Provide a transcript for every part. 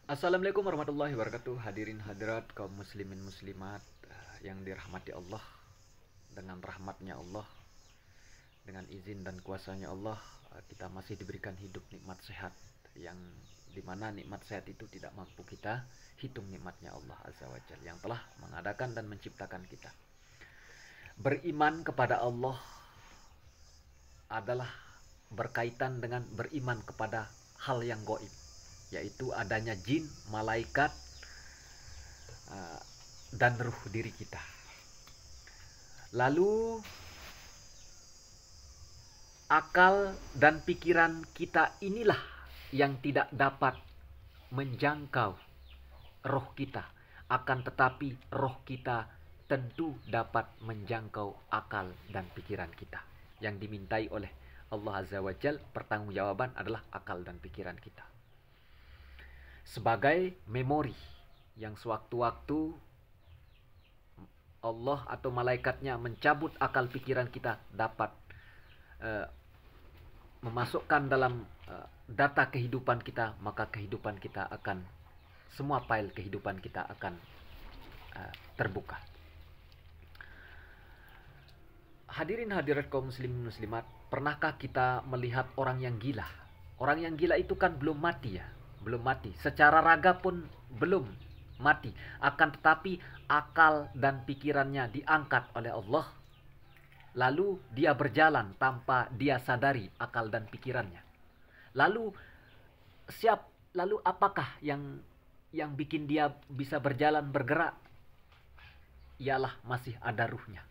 Assalamualaikum warahmatullahi wabarakatuh. Hadirin hadirat kaum muslimin muslimat yang dirahmati Allah. Dengan rahmatnya Allah, dengan izin dan kuasanya Allah, kita masih diberikan hidup nikmat sehat, yang dimana nikmat sehat itu tidak mampu kita hitung nikmatnya Allah Azza wa Jalla yang telah mengadakan dan menciptakan kita. Beriman kepada Allah adalah berkaitan dengan beriman kepada hal yang goib, yaitu adanya jin, malaikat, dan ruh diri kita. Lalu akal dan pikiran kita inilah yang tidak dapat menjangkau roh kita. Akan tetapi roh kita tentu dapat menjangkau akal dan pikiran kita. Yang dimintai oleh Allah Azza wa Jalla pertanggungjawaban adalah akal dan pikiran kita. Sebagai memori yang sewaktu-waktu Allah atau malaikatnya mencabut akal pikiran kita dapat memasukkan dalam data kehidupan kita, maka kehidupan kita akan, semua file kehidupan kita akan terbuka. Hadirin hadirat kaum muslimin muslimat, pernahkah kita melihat orang yang gila? Orang yang gila itu kan belum mati ya, belum mati. Secara raga pun belum mati. Akan tetapi akal dan pikirannya diangkat oleh Allah. Lalu dia berjalan tanpa dia sadari akal dan pikirannya. Lalu apakah yang bikin dia bisa berjalan bergerak? Ialah masih ada ruhnya.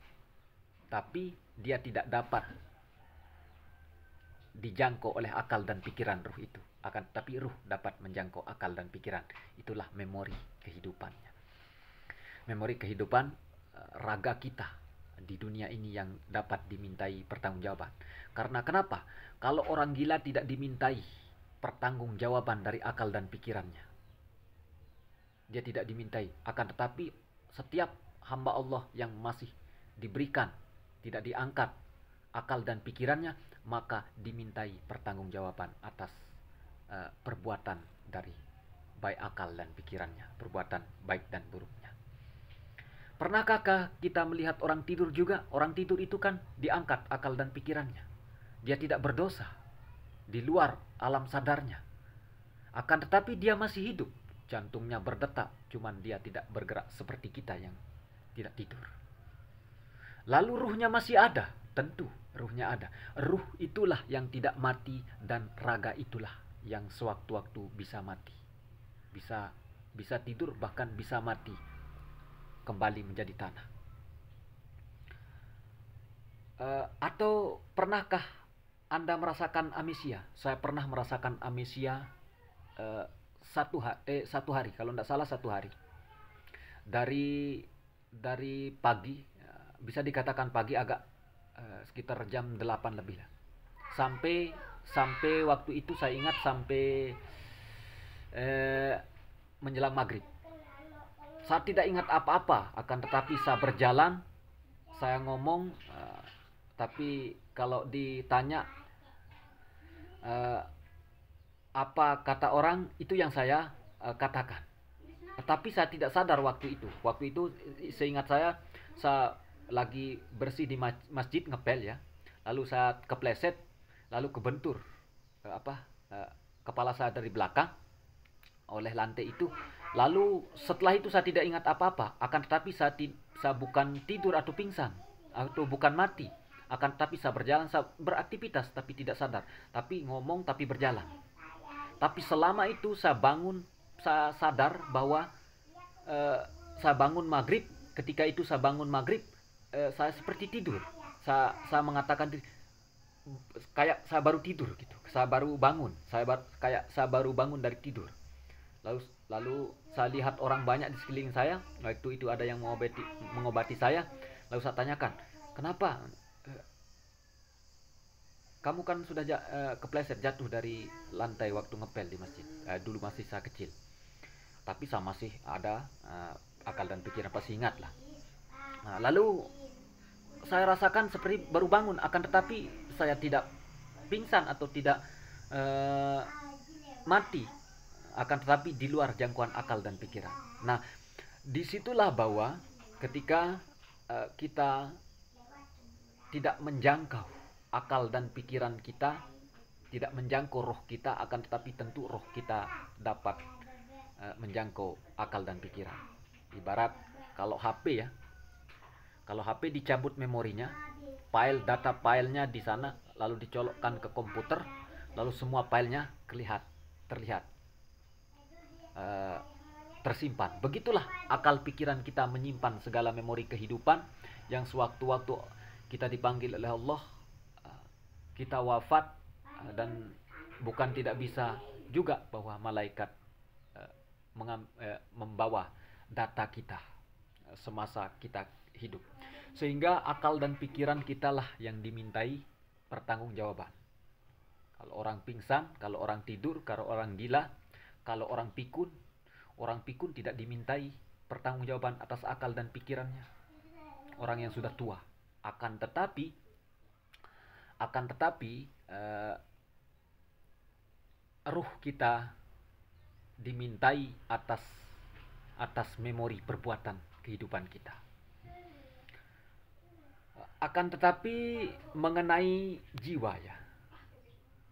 Tapi dia tidak dapat dijangkau oleh akal dan pikiran ruh itu. Akan tetapi ruh dapat menjangkau akal dan pikiran. Itulah memori kehidupannya. Memori kehidupan raga kita di dunia ini yang dapat dimintai pertanggungjawaban. Karena kenapa? Kalau orang gila tidak dimintai pertanggungjawaban dari akal dan pikirannya, dia tidak dimintai. Akan tetapi setiap hamba Allah yang masih diberikan, tidak diangkat akal dan pikirannya, maka dimintai pertanggungjawaban atas perbuatan dari baik akal dan pikirannya, perbuatan baik dan buruknya. Pernahkah kita melihat orang tidur juga? Orang tidur itu kan diangkat akal dan pikirannya. Dia tidak berdosa di luar alam sadarnya. Akan tetapi dia masih hidup. Jantungnya berdetak, cuman dia tidak bergerak seperti kita yang tidak tidur. Lalu ruhnya masih ada, tentu ruhnya ada. Ruh itulah yang tidak mati dan raga itulah yang sewaktu-waktu bisa mati. Bisa tidur, bahkan bisa mati, kembali menjadi tanah. Atau pernahkah Anda merasakan amnesia? Saya pernah merasakan amnesia satu hari, kalau tidak salah 1 hari. Dari pagi, bisa dikatakan pagi, agak sekitar jam 8 lebih lah. Sampai waktu itu saya ingat sampai menjelang maghrib. Saya tidak ingat apa-apa, akan tetapi saya berjalan, saya ngomong, tapi kalau ditanya apa kata orang, itu yang saya katakan. Tapi saya tidak sadar waktu itu. Waktu itu seingat saya lagi bersih di masjid, ngepel ya. Lalu saya kepleset, lalu kebentur kepala saya dari belakang oleh lantai itu. Lalu setelah itu saya tidak ingat apa-apa. Akan tetapi saya bukan tidur atau pingsan, atau bukan mati. Akan tetapi saya berjalan, saya beraktivitas tapi tidak sadar. Tapi ngomong tapi berjalan. Tapi selama itu saya bangun, saya sadar bahwa saya bangun maghrib. Ketika itu saya bangun maghrib, saya seperti tidur. Saya mengatakan kayak saya baru tidur gitu. Saya baru bangun. Kayak saya baru bangun dari tidur. Lalu saya lihat orang banyak di sekeliling saya. Waktu itu ada yang mengobati saya. Lalu saya tanyakan, kenapa? Kamu kan sudah kepleset, jatuh dari lantai waktu ngepel di masjid. Dulu masih saya kecil. Tapi saya masih ada akal dan pikiran, pasti ingat lah. Nah, lalu saya rasakan seperti baru bangun. Akan tetapi saya tidak pingsan atau tidak mati. akan tetapi di luar jangkauan akal dan pikiran. Nah, disitulah bahwa ketika kita tidak menjangkau akal dan pikiran kita, tidak menjangkau roh kita, akan tetapi tentu roh kita dapat menjangkau akal dan pikiran. Ibarat kalau HP ya, kalau HP dicabut memorinya, data filenya di sana, lalu dicolokkan ke komputer, lalu semua filenya terlihat tersimpan. Begitulah akal pikiran kita menyimpan segala memori kehidupan yang sewaktu-waktu kita dipanggil oleh Allah, kita wafat, dan bukan tidak bisa juga bahwa malaikat membawa data kita semasa kita hidup. Sehingga akal dan pikiran kita lah yang dimintai pertanggungjawaban. Kalau orang pingsan, kalau orang tidur, kalau orang gila, kalau orang pikun tidak dimintai pertanggungjawaban atas akal dan pikirannya. Orang yang sudah tua. Akan tetapi ruh kita dimintai atas memori perbuatan kehidupan kita. Akan tetapi mengenai jiwa ya,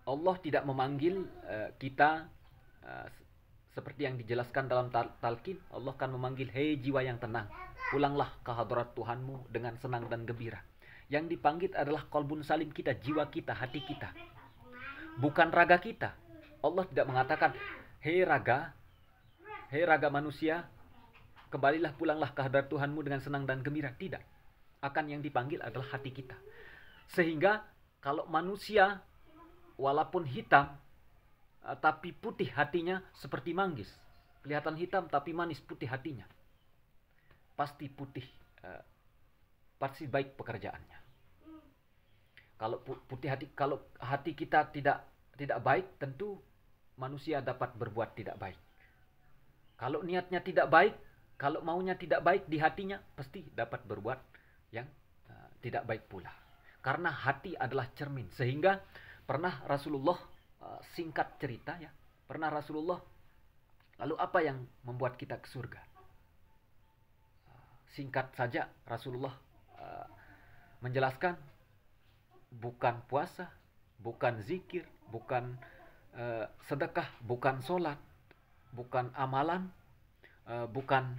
Allah tidak memanggil kita seperti yang dijelaskan dalam talqin. Allah kan memanggil, hei jiwa yang tenang, pulanglah ke hadrat Tuhanmu dengan senang dan gembira. Yang dipanggil adalah qalbun salim kita, jiwa kita, hati kita, bukan raga kita. Allah tidak mengatakan, hei raga manusia, kembalilah, pulanglah ke hadrat Tuhanmu dengan senang dan gembira. Tidak. Akan yang dipanggil adalah hati kita. Sehingga kalau manusia walaupun hitam tapi putih hatinya seperti manggis. Kelihatan hitam tapi manis, putih hatinya. Pasti putih, pasti baik pekerjaannya. Kalau hati kita tidak baik, tentu manusia dapat berbuat tidak baik. Kalau niatnya tidak baik, kalau maunya tidak baik di hatinya, pasti dapat berbuat yang tidak baik pula. Karena hati adalah cermin. Sehingga pernah Rasulullah, singkat cerita ya, pernah Rasulullah, lalu apa yang membuat kita ke surga? Singkat saja Rasulullah menjelaskan, bukan puasa, bukan zikir, bukan sedekah, bukan sholat, bukan amalan, bukan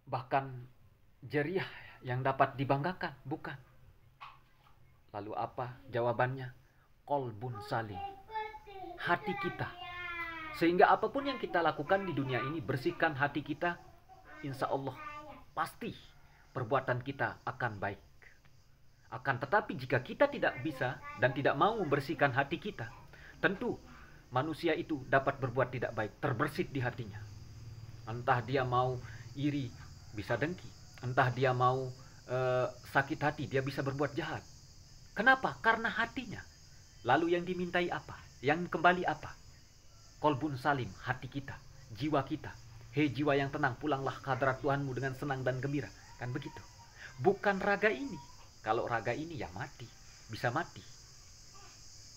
bahkan jariah yang dapat dibanggakan, bukan. Lalu apa jawabannya? Qalbun salim, hati kita. Sehingga apapun yang kita lakukan di dunia ini, bersihkan hati kita, insya Allah pasti perbuatan kita akan baik. Akan tetapi jika kita tidak bisa dan tidak mau membersihkan hati kita, tentu manusia itu dapat berbuat tidak baik, terbersit di hatinya. Entah dia mau iri, bisa dengki. Entah dia mau sakit hati, dia bisa berbuat jahat. Kenapa? Karena hatinya. Lalu yang dimintai apa? Yang kembali apa? Qalbun salim, hati kita, jiwa kita. Hei jiwa yang tenang, pulanglah ke hadrat Tuhanmu dengan senang dan gembira. Kan begitu. Bukan raga ini. Kalau raga ini ya mati, bisa mati.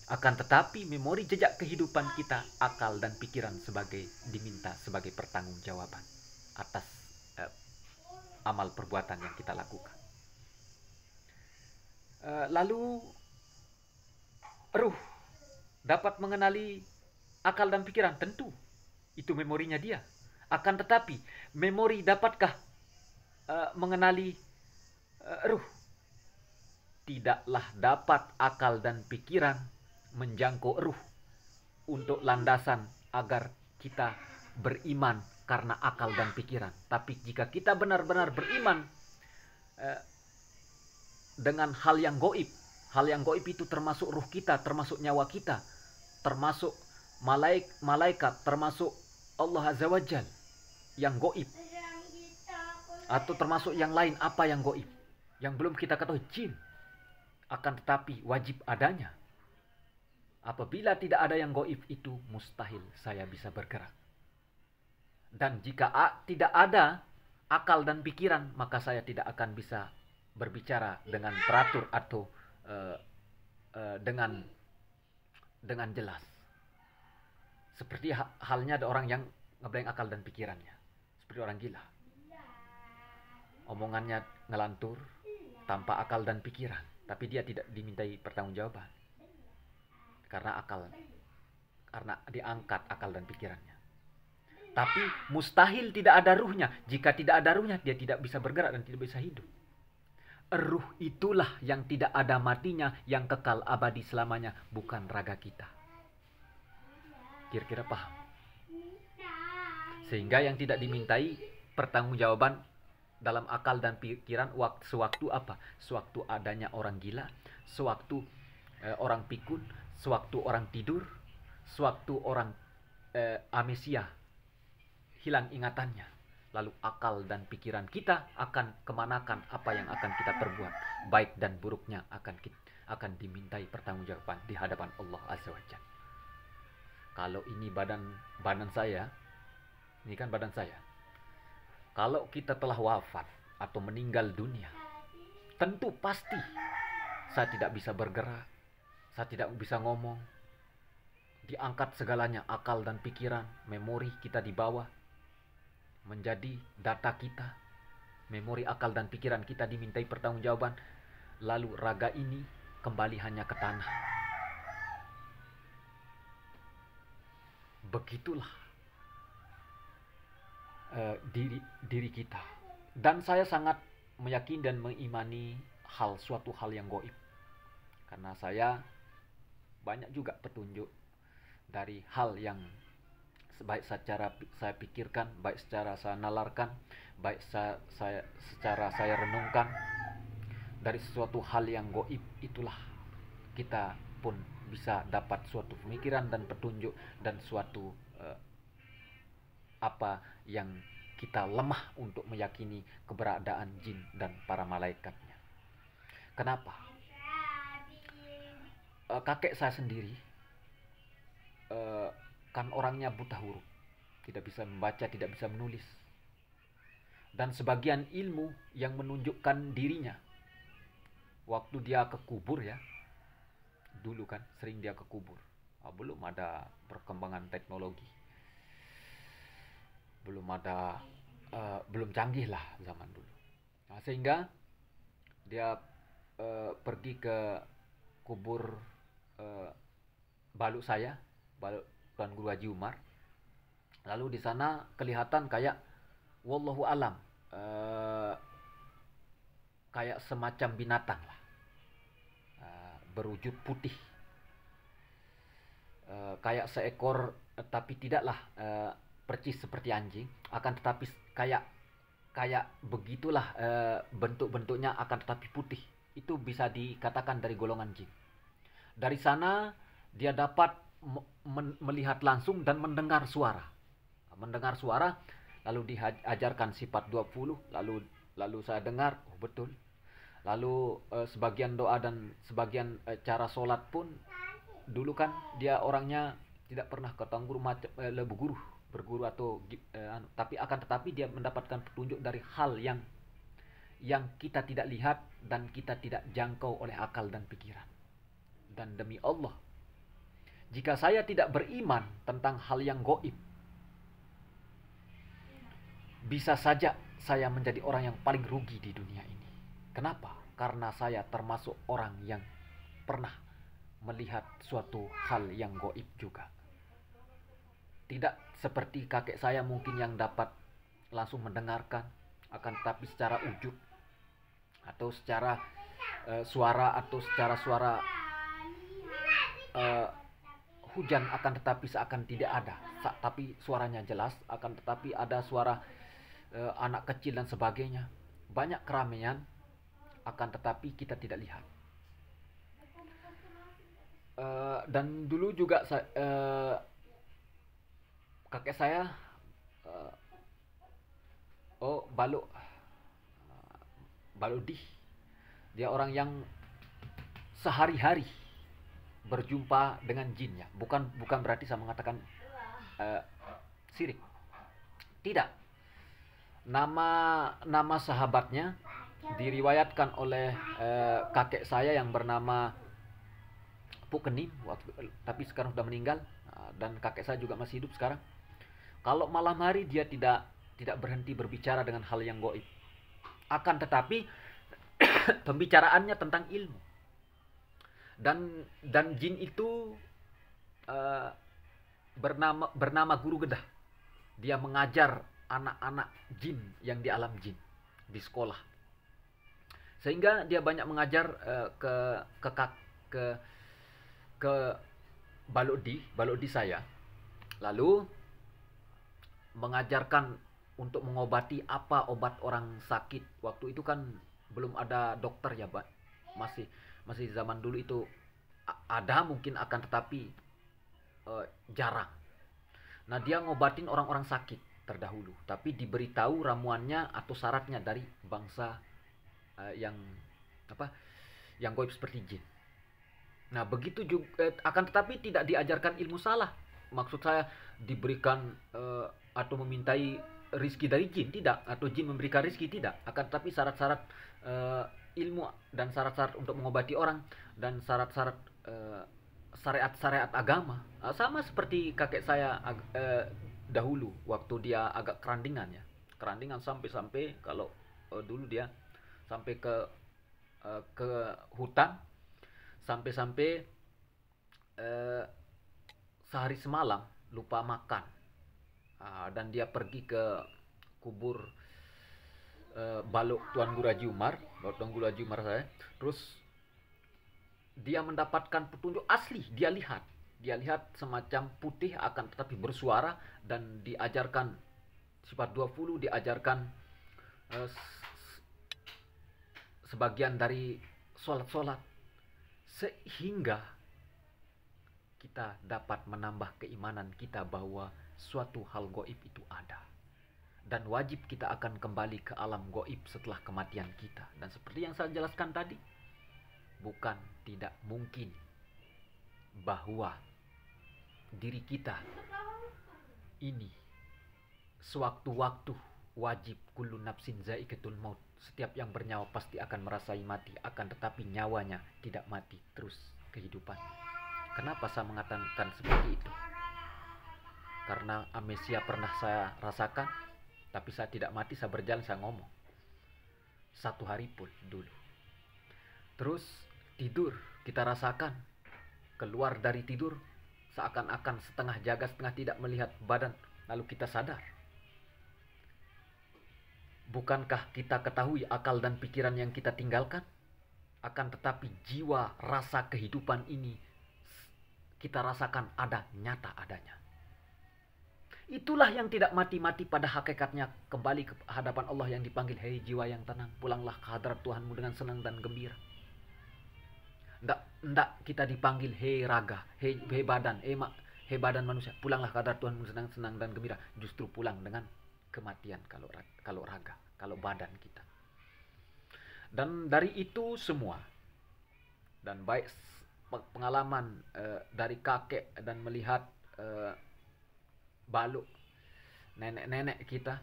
Akan tetapi memori jejak kehidupan kita, akal dan pikiran diminta sebagai pertanggungjawaban atas amal perbuatan yang kita lakukan. Lalu ruh dapat mengenali akal dan pikiran, tentu itu memorinya dia. Akan tetapi memori dapatkah mengenali ruh? Tidaklah dapat akal dan pikiran menjangkau ruh untuk landasan agar kita beriman karena akal dan pikiran. Tapi jika kita benar-benar beriman dengan hal yang gaib, hal yang gaib itu termasuk ruh kita, termasuk nyawa kita, termasuk malaikat, termasuk Allah Azza wa Jalla yang gaib, atau termasuk yang lain, apa yang gaib yang belum kita ketahui, jin. Akan tetapi wajib adanya. Apabila tidak ada yang gaib itu, mustahil saya bisa bergerak. Dan jika tidak ada akal dan pikiran, maka saya tidak akan bisa berbicara dengan teratur atau dengan jelas. Seperti halnya ada orang yang ngeblank akal dan pikirannya, seperti orang gila. Omongannya ngelantur tanpa akal dan pikiran, tapi dia tidak dimintai pertanggungjawaban karena diangkat akal dan pikirannya. Tapi mustahil tidak ada ruhnya. Jika tidak ada ruhnya, dia tidak bisa bergerak dan tidak bisa hidup. Ruh itulah yang tidak ada matinya, yang kekal abadi selamanya, bukan raga kita. Kira-kira paham? Sehingga yang tidak dimintai pertanggungjawaban dalam akal dan pikiran sewaktu apa? Sewaktu adanya orang gila, sewaktu orang pikun, sewaktu orang tidur, sewaktu orang amnesia, hilang ingatannya. Lalu akal dan pikiran kita akan kemanakan apa yang akan kita perbuat. Baik dan buruknya akan dimintai pertanggungjawaban di hadapan Allah Azza wa Jalla. Kalau ini badan saya, ini kan badan saya. Kalau kita telah wafat atau meninggal dunia, tentu pasti saya tidak bisa bergerak, saya tidak bisa ngomong. Diangkat segalanya, akal dan pikiran, memori kita dibawa menjadi data kita. Memori, akal dan pikiran kita dimintai pertanggungjawaban. Lalu raga ini kembali hanya ke tanah. Begitulah diri kita. Dan saya sangat meyakini dan mengimani suatu hal yang gaib. Karena saya banyak juga petunjuk dari hal yang baik secara saya pikirkan, baik secara saya nalarkan, baik secara saya renungkan. Dari sesuatu hal yang gaib itulah kita pun bisa dapat suatu pemikiran dan petunjuk dan suatu apa yang kita lemah untuk meyakini keberadaan jin dan para malaikatnya. Kenapa? Kakek saya sendiri kan orangnya buta huruf, tidak bisa membaca, tidak bisa menulis. Dan sebagian ilmu yang menunjukkan dirinya waktu dia ke kubur ya, dulu kan sering dia ke kubur. Belum ada perkembangan teknologi, belum canggih lah zaman dulu. Nah, sehingga dia pergi ke kubur baluk Tuan Guru Haji Umar. Lalu di sana kelihatan kayak wallahu alam, kayak semacam binatang lah, berwujud putih, kayak seekor, tapi tidaklah percis seperti anjing, akan tetapi kayak begitulah bentuk-bentuknya, akan tetapi putih. Itu bisa dikatakan dari golongan jin. Dari sana dia dapat melihat langsung dan mendengar suara. Lalu diajarkan sifat 20, lalu saya dengar, oh betul. Lalu sebagian doa dan sebagian cara sholat pun, dulu kan dia orangnya tidak pernah ketemu guru, berguru atau tapi akan tetapi dia mendapatkan petunjuk dari hal yang kita tidak lihat dan kita tidak jangkau oleh akal dan pikiran. Dan demi Allah, jika saya tidak beriman tentang hal yang gaib, bisa saja saya menjadi orang yang paling rugi di dunia ini. Kenapa? Karena saya termasuk orang yang pernah melihat suatu hal yang gaib juga. Tidak seperti kakek saya mungkin yang dapat langsung mendengarkan, akan tetapi secara wujud atau secara suara atau secara suara hujan, akan tetapi seakan tidak ada, tapi suaranya jelas, akan tetapi ada suara anak kecil dan sebagainya. Banyak keramaian, akan tetapi kita tidak lihat. Dan dulu juga kakek saya Baludi, dia orang yang sehari-hari berjumpa dengan jinnya. Bukan berarti saya mengatakan sirik. Tidak. Nama sahabatnya diriwayatkan oleh kakek saya yang bernama Puk Kenim, tapi sekarang sudah meninggal. dan kakek saya juga masih hidup sekarang. Kalau malam hari dia tidak berhenti berbicara dengan hal yang goib. Akan tetapi pembicaraannya tentang ilmu. Dan jin itu uh, bernama Guru Gedah. Dia mengajar anak-anak jin yang di alam jin di sekolah. Sehingga dia banyak mengajar ke balodi saya. Lalu mengajarkan untuk mengobati apa obat orang sakit. Waktu itu kan belum ada dokter ya, Pak. Masih zaman dulu itu ada mungkin, akan tetapi jarang. Nah, dia ngobatin orang-orang sakit terdahulu, tapi diberitahu ramuannya atau syaratnya dari bangsa yang goib seperti jin. Nah, begitu juga, akan tetapi tidak diajarkan ilmu salah. Maksud saya diberikan atau memintai rizki dari jin, tidak, atau jin memberikan rizki, tidak. Akan tetapi syarat-syarat ilmu dan syarat-syarat untuk mengobati orang dan syarat-syarat syariat-syariat agama, sama seperti kakek saya dahulu waktu dia agak kerandingan ya. Kerandingan sampai kalau dulu dia sampai ke hutan, sampai sehari semalam lupa makan. Dan dia pergi ke kubur balok Tuan Guru Haji Umar, saya. Terus dia mendapatkan petunjuk asli. Dia lihat semacam putih akan tetapi bersuara, dan diajarkan sifat 20, diajarkan sebagian dari sholat, sehingga kita dapat menambah keimanan kita bahwa suatu hal goib itu ada, dan wajib kita akan kembali ke alam goib setelah kematian kita. Dan seperti yang saya jelaskan tadi, bukan tidak mungkin bahwa diri kita ini sewaktu-waktu wajib, kullu nafsin za'iqatul maut, setiap yang bernyawa pasti akan merasai mati, akan tetapi nyawanya tidak mati, terus kehidupan. Kenapa saya mengatakan seperti itu? Karena amnesia pernah saya rasakan, tapi saya tidak mati, saya berjalan, saya ngomong 1 hari pun dulu. Terus tidur, kita rasakan keluar dari tidur seakan-akan setengah jaga setengah tidak melihat badan, lalu kita sadar. Bukankah kita ketahui akal dan pikiran yang kita tinggalkan? Akan tetapi jiwa, rasa kehidupan ini kita rasakan ada, nyata adanya. Itulah yang tidak mati-mati pada hakikatnya, kembali ke hadapan Allah yang dipanggil, hei jiwa yang tenang, pulanglah ke hadrat Tuhanmu dengan senang dan gembira. Ndak kita dipanggil hei raga, hei badan, hei badan manusia, pulanglah ke hadrat Tuhanmu dengan senang dan gembira. Justru pulang dengan kematian kalau raga, kalau badan kita. Dan dari itu semua, dan baik pengalaman dari kakek dan melihat baluk nenek-nenek kita,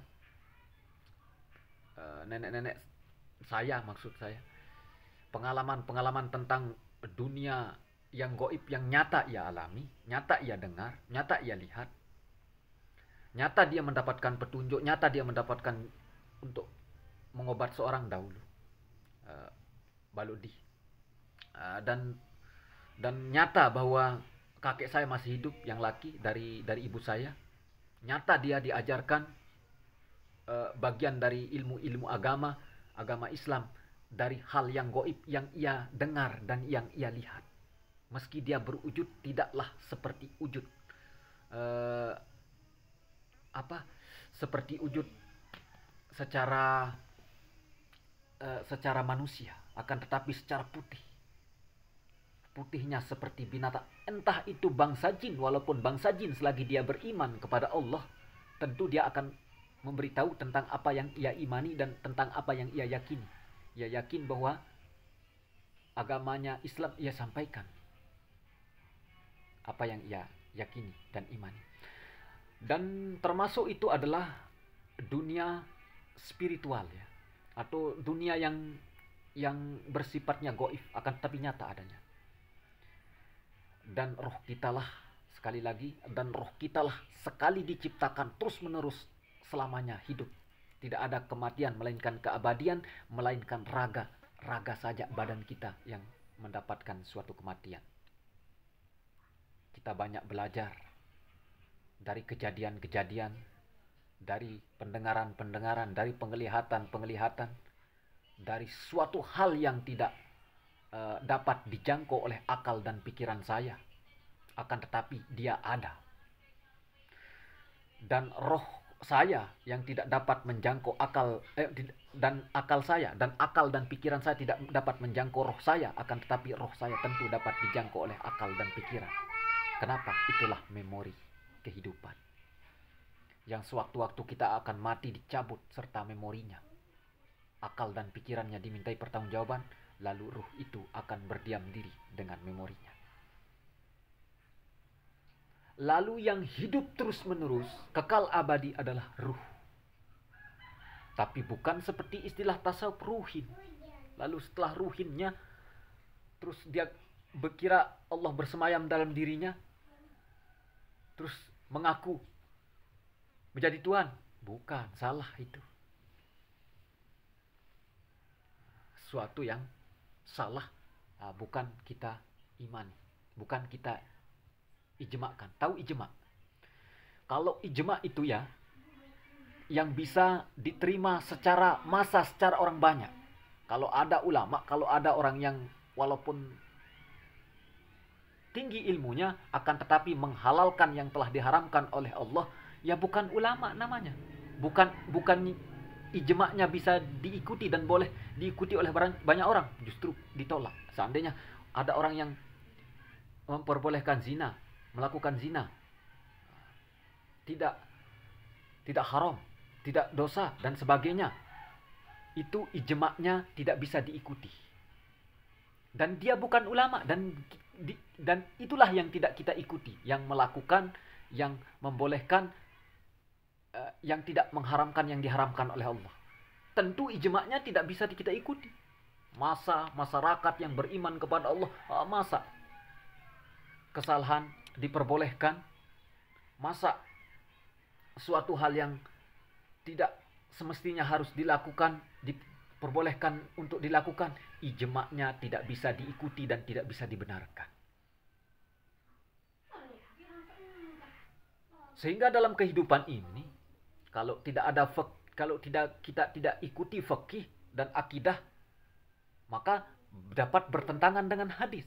nenek-nenek saya, maksud saya, pengalaman-pengalaman tentang dunia yang goib yang nyata ia alami, nyata ia dengar, nyata ia lihat, nyata dia mendapatkan petunjuk, nyata dia mendapatkan untuk mengobat seorang dahulu, baludi, dan nyata bahwa kakek saya masih hidup yang laki dari ibu saya. Nyata dia diajarkan bagian dari ilmu agama Islam, dari hal yang goib yang ia dengar dan yang ia lihat. Meski dia berwujud tidaklah seperti wujud seperti wujud secara manusia, akan tetapi secara putihnya seperti binatang. Entah itu bangsa jin, walaupun bangsa jin selagi dia beriman kepada Allah, tentu dia akan memberitahu tentang apa yang ia imani dan tentang apa yang ia yakini. Ia yakin bahwa agamanya Islam, ia sampaikan apa yang ia yakini dan imani. Dan termasuk itu adalah dunia spiritual ya, atau dunia yang bersifatnya goib akan tapi nyata adanya. Dan roh kita lah Sekali lagi, dan roh kita lah sekali diciptakan terus-menerus selamanya hidup. Tidak ada kematian, melainkan keabadian, melainkan raga. Raga saja badan kita yang mendapatkan suatu kematian. Kita banyak belajar dari kejadian-kejadian, dari pendengaran-pendengaran, dari penglihatan-penglihatan, dari suatu hal yang tidak dapat dijangkau oleh akal dan pikiran saya. Akan tetapi dia ada. Dan roh saya yang tidak dapat menjangkau akal dan akal saya, dan akal dan pikiran saya tidak dapat menjangkau roh saya, akan tetapi roh saya tentu dapat dijangkau oleh akal dan pikiran. Kenapa? Itulah memori kehidupan. Yang sewaktu-waktu kita akan mati dicabut serta memorinya. Akal dan pikirannya dimintai pertanggungjawaban, lalu ruh itu akan berdiam diri dengan memorinya. Lalu yang hidup terus-menerus, kekal abadi adalah ruh. Tapi bukan seperti istilah tasawuf ruhin. Lalu setelah ruhinnya, terus dia berkira Allah bersemayam dalam dirinya, terus mengaku menjadi Tuhan. Bukan, salah itu. Suatu yang salah, bukan kita imani, bukan kita ijma'kan. Tahu ijma'? Kalau ijma' itu ya yang bisa diterima secara massa, secara orang banyak. Kalau ada ulama, kalau ada orang yang walaupun tinggi ilmunya akan tetapi menghalalkan yang telah diharamkan oleh Allah, ya bukan ulama namanya. Bukan ijma'nya bisa diikuti dan boleh diikuti oleh banyak orang, justru ditolak. Seandainya ada orang yang memperbolehkan zina, melakukan zina, tidak haram, tidak dosa dan sebagainya, itu ijma'nya tidak bisa diikuti. Dan dia bukan ulama, dan itulah yang tidak kita ikuti, yang melakukan, yang membolehkan, yang tidak mengharamkan yang diharamkan oleh Allah. Tentu ijma'nya tidak bisa kita ikuti. Masyarakat yang beriman kepada Allah, masa kesalahan diperbolehkan, masa suatu hal yang tidak semestinya harus dilakukan diperbolehkan untuk dilakukan, ijma'nya tidak bisa diikuti dan tidak bisa dibenarkan. Sehingga dalam kehidupan ini, kalau kita tidak ikuti fikih dan akidah, maka dapat bertentangan dengan hadis.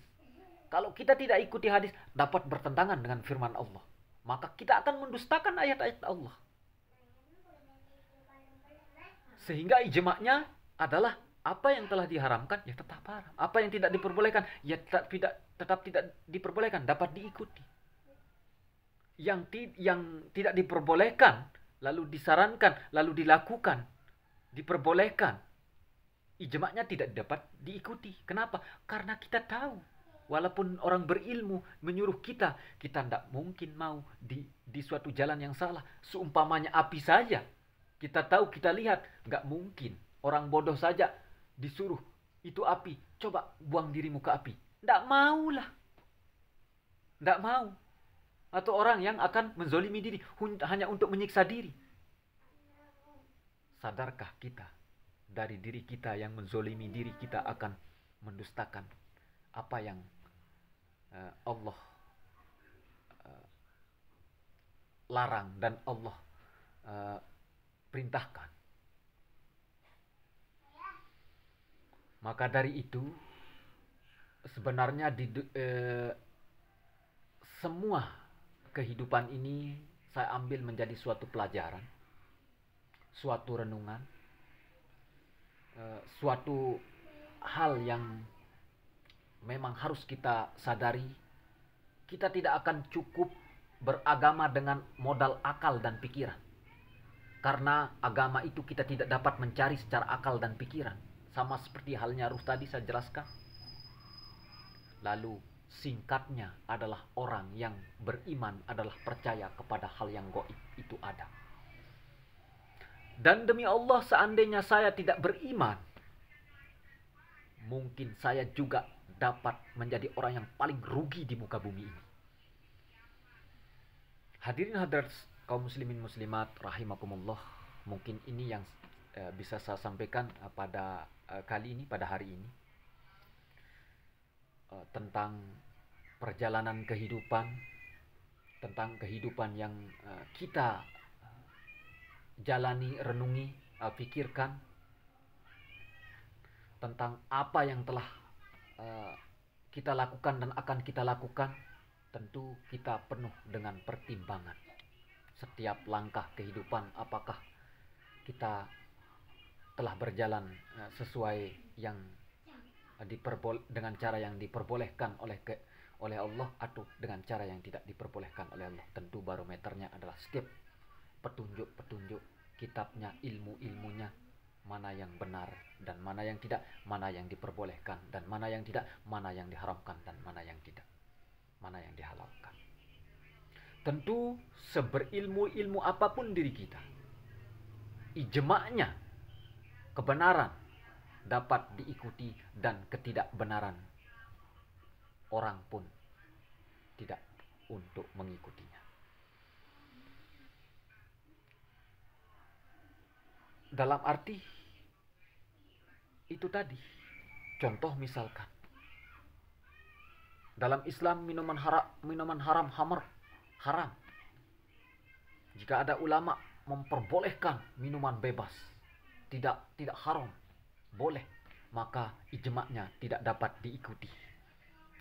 Kalau kita tidak ikuti hadis, dapat bertentangan dengan firman Allah. Maka kita akan mendustakan ayat-ayat Allah. Sehingga ijma'nya adalah apa yang telah diharamkan, ya tetap haram. Apa yang tidak diperbolehkan, ya tetap tidak diperbolehkan, dapat diikuti. Yang tidak diperbolehkan, lalu disarankan, lalu dilakukan, diperbolehkan, ijma'nya tidak dapat diikuti. Kenapa? Karena kita tahu, walaupun orang berilmu menyuruh kita tidak mungkin mau di suatu jalan yang salah. Seumpamanya api saja, kita tahu, kita lihat, nggak mungkin. Orang bodoh saja disuruh, itu api, coba buang dirimu ke api. Nggak mau lah. Nggak mau. Atau orang yang akan menzolimi diri hanya untuk menyiksa diri. Sadarkah kita dari diri kita yang menzolimi diri kita akan mendustakan apa yang Allah larang dan Allah perintahkan? Maka dari itu sebenarnya semua kehidupan ini saya ambil menjadi suatu pelajaran, suatu renungan, suatu hal yang memang harus kita sadari. Kita tidak akan cukup beragama dengan modal akal dan pikiran. Karena agama itu kita tidak dapat mencari secara akal dan pikiran. Sama seperti halnya ruh tadi saya jelaskan. Lalu singkatnya adalah orang yang beriman adalah percaya kepada hal yang gaib itu ada. Dan demi Allah, seandainya saya tidak beriman, mungkin saya juga dapat menjadi orang yang paling rugi di muka bumi ini. Hadirin hadirat kaum muslimin muslimat rahimakumullah, mungkin ini yang bisa saya sampaikan pada kali ini, pada hari ini, tentang perjalanan kehidupan, tentang kehidupan yang kita jalani, renungi, pikirkan, tentang apa yang telah kita lakukan dan akan kita lakukan. Tentu kita penuh dengan pertimbangan. Setiap langkah kehidupan, apakah kita telah berjalan sesuai yang dengan cara yang diperbolehkan oleh Allah, atau dengan cara yang tidak diperbolehkan oleh Allah. Tentu barometernya adalah setiap petunjuk-petunjuk kitabnya, ilmu-ilmunya, mana yang benar dan mana yang tidak, mana yang diperbolehkan dan mana yang tidak, mana yang diharamkan dan mana yang tidak, mana yang dihalalkan. Tentu seberilmu-ilmu apapun diri kita, ijma'nya kebenaran dapat diikuti dan ketidakbenaran orang pun tidak untuk mengikutinya. Dalam arti itu tadi, contoh misalkan dalam Islam minuman haram haram. Jika ada ulama memperbolehkan minuman bebas, tidak haram, boleh, maka ijma'nya tidak dapat diikuti.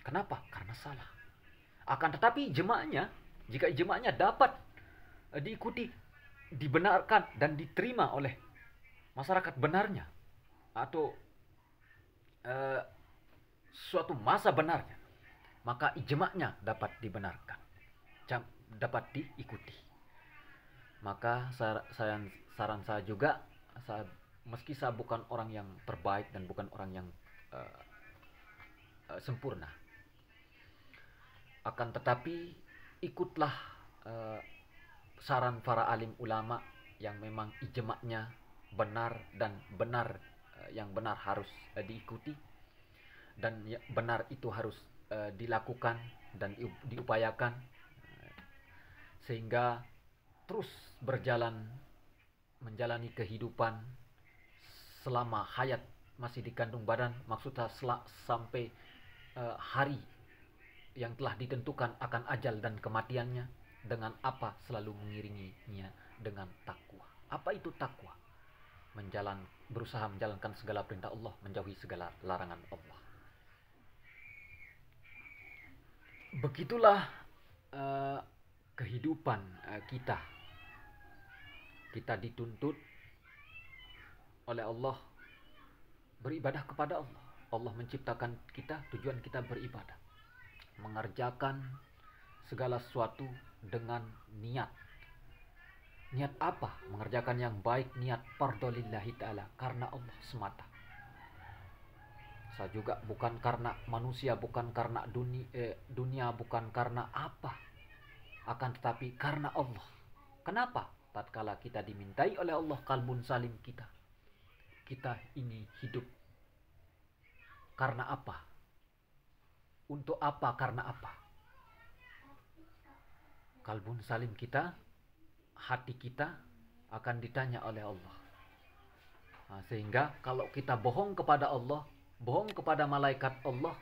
Kenapa? Karena salah. Akan tetapi jika ijma'nya dapat diikuti, dibenarkan dan diterima oleh masyarakat benarnya, atau suatu masa benarnya, maka ijma'nya dapat dibenarkan, dapat diikuti. Maka saran saya juga, meski saya bukan orang yang terbaik dan bukan orang yang sempurna, akan tetapi ikutlah saran para alim ulama yang memang ijma'nya benar dan benar, yang benar harus diikuti, dan benar itu harus dilakukan dan diupayakan, sehingga terus berjalan menjalani kehidupan selama hayat masih dikandung badan, maksudnya sampai hari yang telah ditentukan akan ajal dan kematiannya. Dengan apa? Selalu mengiringinya dengan takwa. Apa itu takwa? Berusaha menjalankan segala perintah Allah, menjauhi segala larangan Allah. Begitulah kehidupan kita. Kita dituntut oleh Allah beribadah kepada Allah. Allah menciptakan kita, tujuan kita beribadah, mengerjakan segala sesuatu dengan niat. Niat apa? Mengerjakan yang baik, niat fardholillahi ta'ala, karena Allah semata. Saya juga bukan karena manusia, bukan karena dunia, bukan karena apa, akan tetapi karena Allah. Kenapa? Tatkala kita dimintai oleh Allah qalbun salim, kita ini hidup karena apa? Untuk apa? Karena apa? Qalbun salim kita, hati kita akan ditanya oleh Allah. Sehingga kalau kita bohong kepada Allah, bohong kepada malaikat Allah,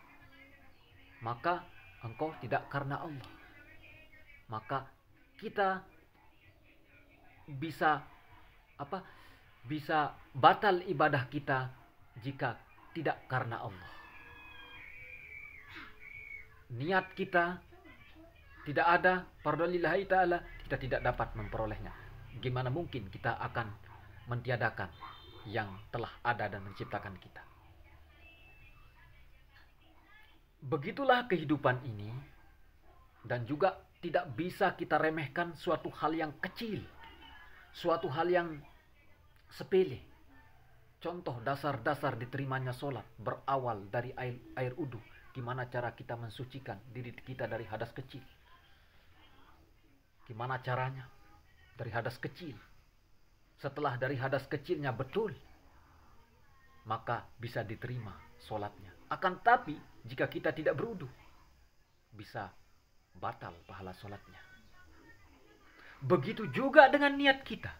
maka engkau tidak karena Allah. Maka kita bisa batal ibadah kita jika tidak karena Allah. Niat kita tidak ada fardholillahi ta'ala, kita tidak dapat memperolehnya. Gimana mungkin kita akan mentiadakan yang telah ada dan menciptakan kita? Begitulah kehidupan ini, dan juga tidak bisa kita remehkan suatu hal yang kecil, suatu hal yang sepele. Contoh dasar-dasar diterimanya sholat berawal dari air wudu. Gimana cara kita mensucikan diri kita dari hadas kecil? Gimana caranya? Dari hadas kecil. Setelah dari hadas kecilnya betul, maka bisa diterima sholatnya. Akan tapi jika kita tidak berwudu, bisa batal pahala sholatnya. Begitu juga dengan niat kita.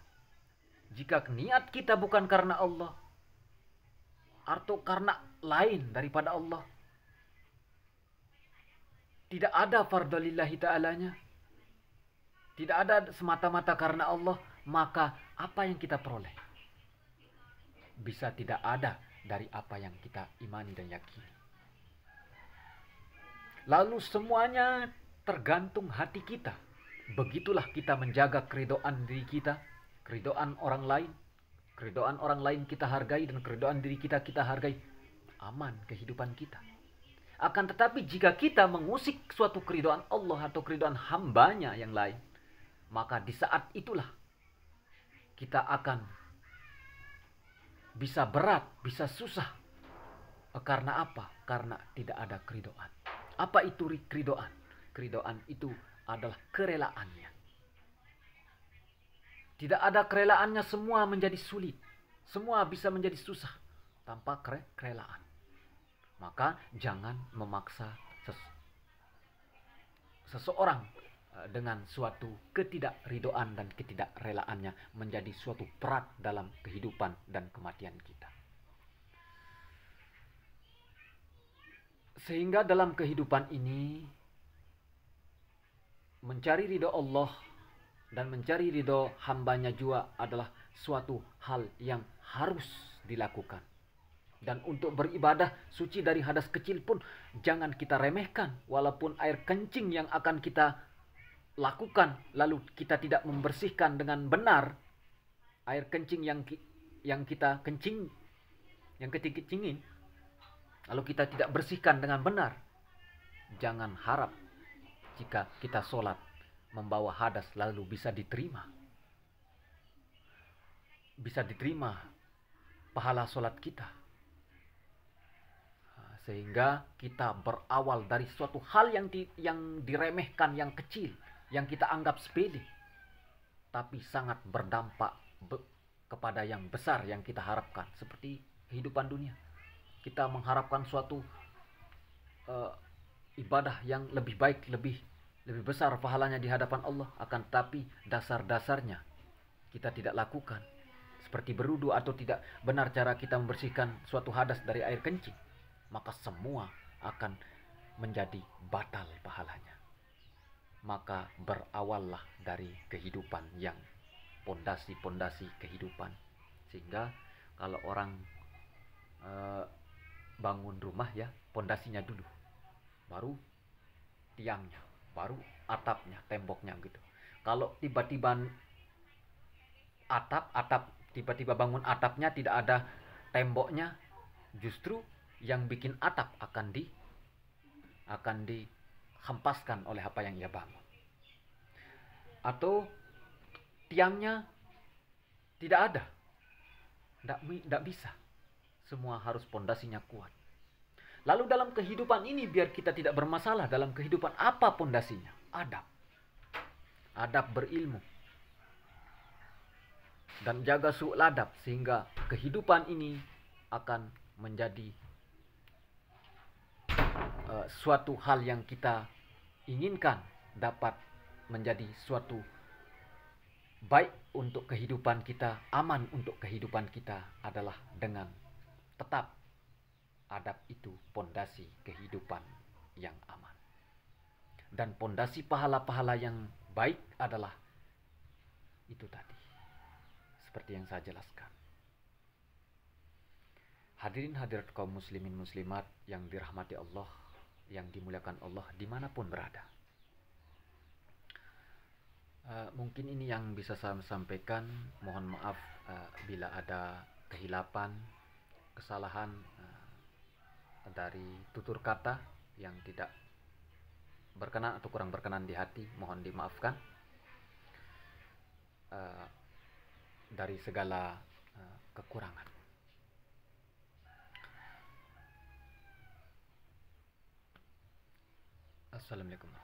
Jika niat kita bukan karena Allah atau karena lain daripada Allah, tidak ada fardhu lillahi ta'alanya, tidak ada semata-mata karena Allah, maka apa yang kita peroleh bisa tidak ada dari apa yang kita imani dan yakini. Lalu semuanya tergantung hati kita. Begitulah kita menjaga keridhaan diri kita, keridhaan orang lain. Keridhaan orang lain kita hargai dan keridhaan diri kita hargai. Aman kehidupan kita. Akan tetapi jika kita mengusik suatu keridhaan Allah atau keridhaan hambanya yang lain, maka di saat itulah kita akan bisa berat, bisa susah. Karena apa? Karena tidak ada keridhaan. Apa itu keridhaan? Keridhaan itu adalah kerelaannya. Tidak ada kerelaannya, semua menjadi sulit. Semua bisa menjadi susah tanpa kerelaan. Maka jangan memaksa seseorang dengan suatu ketidakridoan dan ketidakrelaannya menjadi suatu berat dalam kehidupan dan kematian kita. Sehingga dalam kehidupan ini mencari ridho Allah dan mencari ridho hambanya juga adalah suatu hal yang harus dilakukan. Dan untuk beribadah suci dari hadas kecil pun jangan kita remehkan. Walaupun air kencing yang akan kita lakukan lalu kita tidak membersihkan dengan benar, air kencing yang kita kencing, yang kita kencingin, lalu kita tidak bersihkan dengan benar, jangan harap jika kita sholat membawa hadas lalu bisa diterima pahala sholat kita. Sehingga kita berawal dari suatu hal yang diremehkan, yang kecil, yang kita anggap sepele, tapi sangat berdampak kepada yang besar yang kita harapkan, seperti kehidupan dunia. Kita mengharapkan suatu ibadah yang lebih baik, lebih besar pahalanya di hadapan Allah, akan tapi dasar-dasarnya kita tidak lakukan, seperti berwudu atau tidak benar cara kita membersihkan suatu hadas dari air kencing, maka semua akan menjadi batal pahalanya. Maka berawallah dari kehidupan yang pondasi kehidupan. Sehingga kalau orang bangun rumah ya, pondasinya dulu, baru tiangnya, baru atapnya, temboknya gitu. Kalau tiba-tiba tiba-tiba bangun atapnya tidak ada temboknya, justru yang bikin atap akan dihempaskan oleh apa yang ia bangun. Atau tiangnya tidak ada, tidak bisa. Semua harus pondasinya kuat. Lalu dalam kehidupan ini biar kita tidak bermasalah dalam kehidupan, apa pondasinya? Adab berilmu dan jaga su'ul adab, sehingga kehidupan ini akan menjadi suatu hal yang kita inginkan dapat menjadi suatu baik untuk kehidupan kita, aman untuk kehidupan kita, adalah dengan tetap adab itu pondasi kehidupan yang aman. Dan pondasi pahala-pahala yang baik adalah itu tadi, seperti yang saya jelaskan. Hadirin hadirat kaum muslimin muslimat yang dirahmati Allah, yang dimuliakan Allah dimanapun berada. Mungkin ini yang bisa saya sampaikan. Mohon maaf bila ada kehilapan, kesalahan dari tutur kata yang tidak berkenan atau kurang berkenan di hati. Mohon dimaafkan dari segala kekurangan. Assalamualaikum.